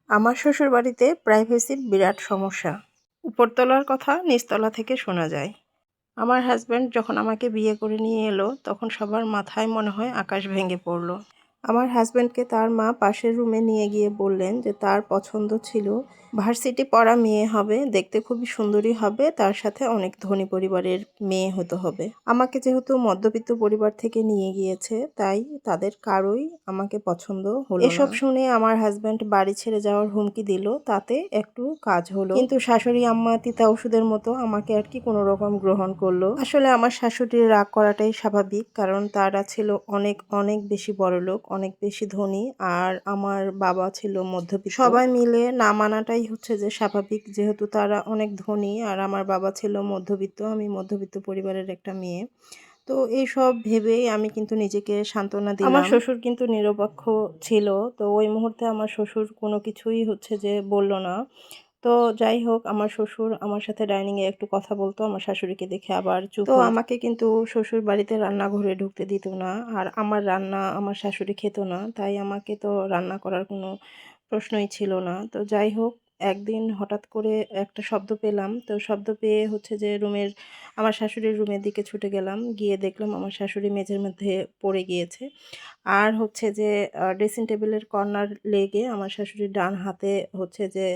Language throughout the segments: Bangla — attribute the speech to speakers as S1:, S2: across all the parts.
S1: আমার শ্বশুরবাড়িতে প্রাইভেসির বিরাট সমস্যা। উপরতলার কথা নিচতলা থেকে শোনা যায়। আমার হাসব্যান্ড যখন আমাকে বিয়ে করে নিয়ে এলো তখন সবার মাথায় মনে হয় আকাশ ভেঙে পড়ল। আমার হাসব্যান্ডকে তার মা পাশের রুমে নিয়ে গিয়ে বললেন যে তার পছন্দ ছিল ভার্সিটি পড়া মেয়ে হবে, দেখতে খুবই সুন্দরী হবে, তার সাথে অনেক ধনী পরিবারের মেয়ে হতে হবে। আমাকে যেহেতু মধ্যবিত্ত পরিবার থেকে নিয়ে গিয়েছে তাই তাদের কারোই আমাকে পছন্দ হলো না। এসব শুনে আমার হাসব্যান্ড বাড়ি ছেড়ে যাওয়ার হুমকি দিল, তাতে একটু কাজ হলো। কিন্তু শাশুড়ি আম্মা তিতা ওষুধের মতো আমাকে আর কি কোনো রকম গ্রহণ করলো। আসলে আমার শাশুড়ির রাগ করাটাই স্বাভাবিক, কারণ তারা ছিল অনেক অনেক বেশি বড়লোক, অনেক বেশি ধনী, আর আমার বাবা ছিল মধ্যবিত্ত। সবাই মিলে না মানাটাই হচ্ছে যে স্বাভাবিক, যেহেতু তারা অনেক ধনী আর আমার বাবা ছিল মধ্যবিত্ত, আমি মধ্যবিত্ত পরিবারের একটা মেয়ে। তো এইসব ভেবেই আমি কিন্তু নিজেকে সান্ত্বনা দিলাম। আমার শ্বশুর কিন্তু নিরপেক্ষ ছিল, তো ওই মুহূর্তে আমার শ্বশুর কোনো কিছুই হচ্ছে যে বলল না। তো যাই হোক, আমার শ্বশুর আমার সাথে ডাইনিংয়ে একটু কথা বলতো, আমার শাশুড়িকে দেখে আবার চুপ তো আমাকে কিন্তু শ্বশুর বাড়িতে রান্নাঘরে ঢুকতে দিত না, আর আমার রান্না আমার শাশুড়ি খেত না, তাই আমাকে তো রান্না করার কোনো প্রশ্নই ছিল না। তো যাই হোক, একদিন হঠাৎ করে একটা শব্দ পেলাম, তো শব্দ পেয়ে হচ্ছে যে আমার শাশুড়ির রুমের দিকে ছুটে গেলাম, গিয়ে দেখলাম আমার শাশুড়ি মেঝের মধ্যে পড়ে গিয়েছে। আর হচ্ছে যে ড্রেসিং টেবিলের কর্নার লেগে আমার শাশুড়ির ডান হাতে হচ্ছে যে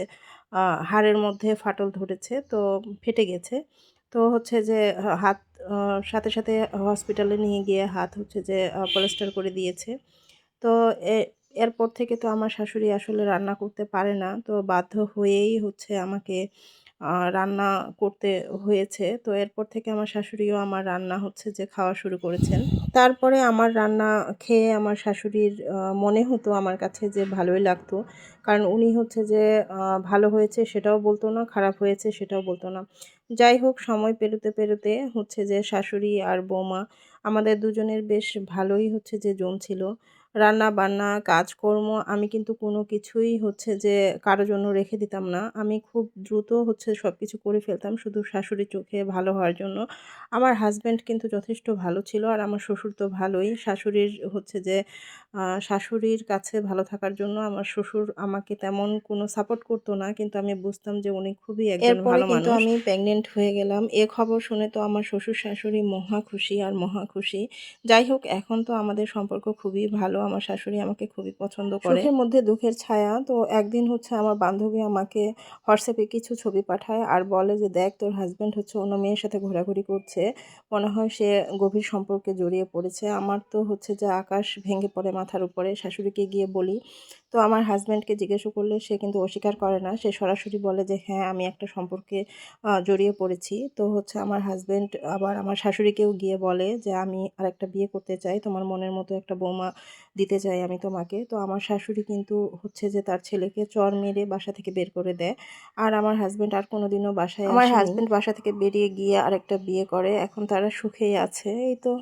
S1: হাড়ের মধ্যে ফাটল ধরেছে, তো ফেটে গেছে। তো হচ্ছে যে হাত সাথে সাথে হসপিটালে নিয়ে গিয়ে হাত হচ্ছে যে প্লাস্টার করে দিয়েছে। তো এরপর থেকে তো আমার শাশুড়ি আসলে রান্না করতে পারে না, তো বাধ্য হয়েই হচ্ছে আমাকে রান্না করতে হয়েছে। তো এরপর থেকে আমার শাশুড়িও আমার রান্না হচ্ছে যে খাওয়া শুরু করেছেন। তারপরে আমার রান্না খেয়ে আমার শাশুড়ির মনে হতো আমার কাছে যে ভালোই লাগতো, কারণ উনি হচ্ছে যে ভালো হয়েছে সেটাও বলতো না, খারাপ হয়েছে সেটাও বলতো না। যাই হোক, সময় পেরোতে পেরোতে হচ্ছে যে শাশুড়ি আর বৌমা আমাদের দুজনের বেশ ভালোই হচ্ছে যে জমছিল। রান্না বান্না কাজকর্ম আমি কিন্তু কোনো কিছুই হচ্ছে যে কারো জন্য রেখে দিতাম না। আমি খুব দ্রুত হচ্ছে সব কিছু করে ফেলতাম শুধু শাশুড়ির চোখে ভালো হওয়ার জন্য। আমার হাসব্যান্ড কিন্তু যথেষ্ট ভালো ছিল, আর আমার শ্বশুর তো ভালোই। শাশুড়ির হচ্ছে যে শাশুড়ির কাছে ভালো থাকার জন্য আমার শ্বশুর আমাকে তেমন কোনো সাপোর্ট করতো না, কিন্তু আমি বুঝতাম যে উনি খুবই একজন ভালো মানুষ। কিন্তু আমি প্রেগনেন্ট হয়ে গেলাম। এ খবর শুনে তো আমার শ্বশুর শাশুড়ি মহা খুশি আর মহা খুশি। যাই হোক, এখন তো আমাদের সম্পর্ক খুবই ভালো। আমার শাশুড়ি আমাকে খুবই পছন্দ করে। সুখের মধ্যে দুঃখের ছায়া। তো একদিন হচ্ছে আমার বান্ধবী আমাকে হোয়াটসঅ্যাপে কিছু ছবি পাঠায় আর বলে যে, দেখ তোর হাজব্যান্ড হচ্ছে অন্য মেয়ের সাথে ঘোরাঘুরি করছে, মনে হয় সে গভীর সম্পর্কে জড়িয়ে পড়েছে। আমার তো হচ্ছে যে আকাশ ভেঙে পড়ে মাথার উপরে। শাশুড়িকে গিয়ে বলি, তো আমার হাজব্যান্ডকে জিজ্ঞাসা করলে সে কিন্তু অস্বীকার করে না, সে সরাসরি বলে যে হ্যাঁ, আমি একটা সম্পর্কে জড়িয়ে পড়েছি। তো হচ্ছে আমার হাজব্যান্ড আবার আমার শাশুড়িকেও গিয়ে বলে যে আমি আরেকটা বিয়ে করতে চাই, তোমার মনের মতো একটা বৌমা দিতে চাই আমি তোমাকে। তো আমার শাশুড়ি কিন্তু হচ্ছে যে তার ছেলেকে চর মেরে বাসা থেকে বের করে দেয়, আর আমার হাজব্যান্ড আর কোনোদিনও বাসায় আসেনি। আমার হাজব্যান্ড বাসা থেকে বেরিয়ে গিয়ে আরেকটা বিয়ে করে, এখন তারা সুখেই আছে। এই তো।